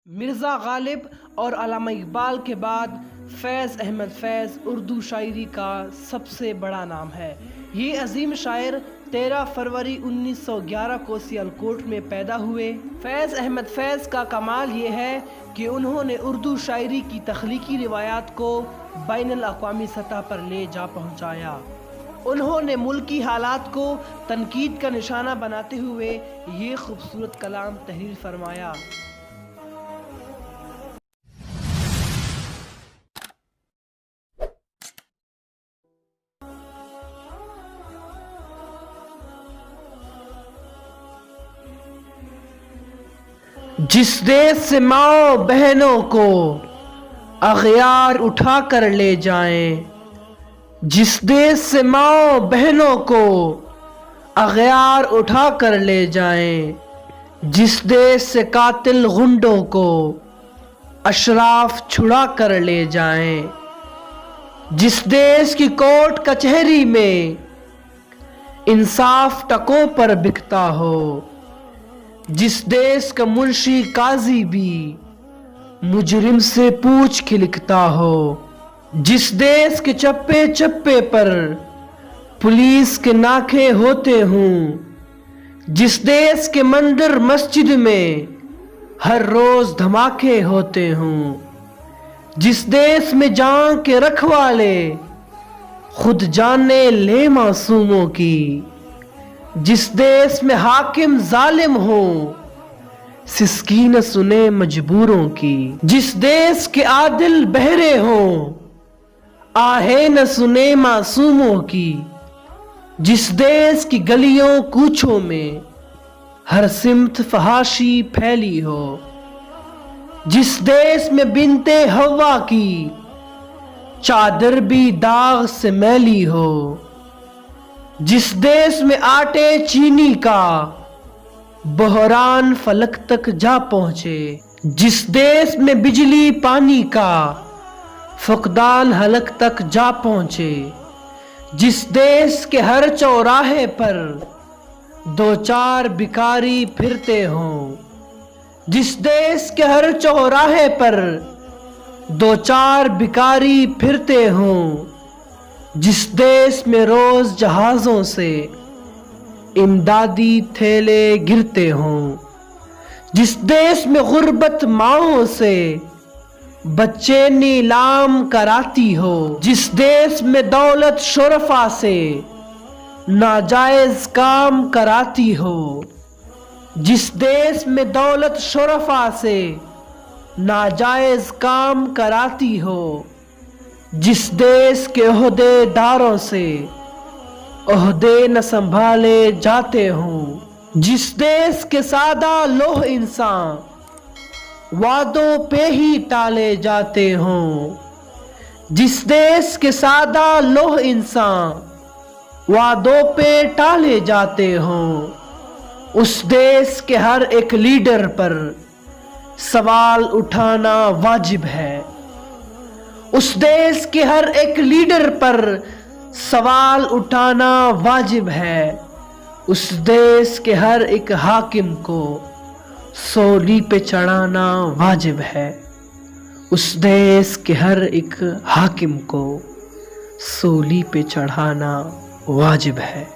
मिर्ज़ा गालिब और अल्लामा इकबाल के बाद फैज़ अहमद फैज़ उर्दू शायरी का सबसे बड़ा नाम है। ये अजीम शायर 13 फरवरी 1911 को सियालकोट में पैदा हुए। फैज़ अहमद फैज़ का कमाल ये है कि उन्होंने उर्दू शायरी की तख्लीकी रिवायात को बैनुल अक़वामी सतह पर ले जा पहुँचाया। उन्होंने मुल्की हालात को तनकीद का निशाना बनाते हुए ये खूबसूरत कलाम तहरीर फरमाया। जिस देश से माओ बहनों को अग़यार उठा कर ले जाएं, जिस देश से माओ बहनों को अग़यार उठा कर ले जाएं, जिस देश से कातिल गुंडों को अशराफ छुड़ा कर ले जाएं, जिस देश की कोर्ट कचहरी में इंसाफ टकों पर बिकता हो, जिस देश का मुंशी काजी भी मुजरिम से पूछ के लिखता हो, जिस देश के चप्पे चप्पे पर पुलिस के नाके होते हों, जिस देश के मंदिर मस्जिद में हर रोज धमाके होते हों, जिस देश में जान के रखवाले खुद जाने ले मासूमों की, जिस देश में हाकिम जालिम हो सिसकी न सुने मजबूरों की, जिस देश के आदिल बहरे हो आहे न सुने मासूमों की, जिस देश की गलियों कूचों में हर सिमत फहाशी फैली हो, जिस देश में बिनते हवा की चादर भी दाग से मैली हो, जिस देश में आटे चीनी का बहरान फलक तक जा पहुंचे, जिस देश में बिजली पानी का फुकदान हलक तक जा पहुंचे, जिस देश के हर चौराहे पर दो चार भिखारी फिरते हों, जिस देश के हर चौराहे पर दो चार भिखारी फिरते हों, जिस देश में रोज जहाज़ों से इमदादी थैले गिरते हों, जिस देश में गुर्बत माओं से बच्चे नीलाम कराती हो, जिस देश में दौलत शुरफा से नाजायज काम कराती हो, जिस देश में दौलत शुरफा से नाजायज काम कराती हो, जिस देश के ओहदेदारों से ओहदे न संभाले जाते हों, जिस देश के सादा लोह इंसान वादों पे ही टाले जाते हों, जिस देश के सादा लोह इंसान वादों पे टाले जाते हों, उस देश के हर एक लीडर पर सवाल उठाना वाजिब है। उस देश के हर एक लीडर पर सवाल उठाना वाजिब है। उस देश के हर एक हाकिम को सूली पे चढ़ाना वाजिब है। उस देश के हर एक हाकिम को सूली पे चढ़ाना वाजिब है।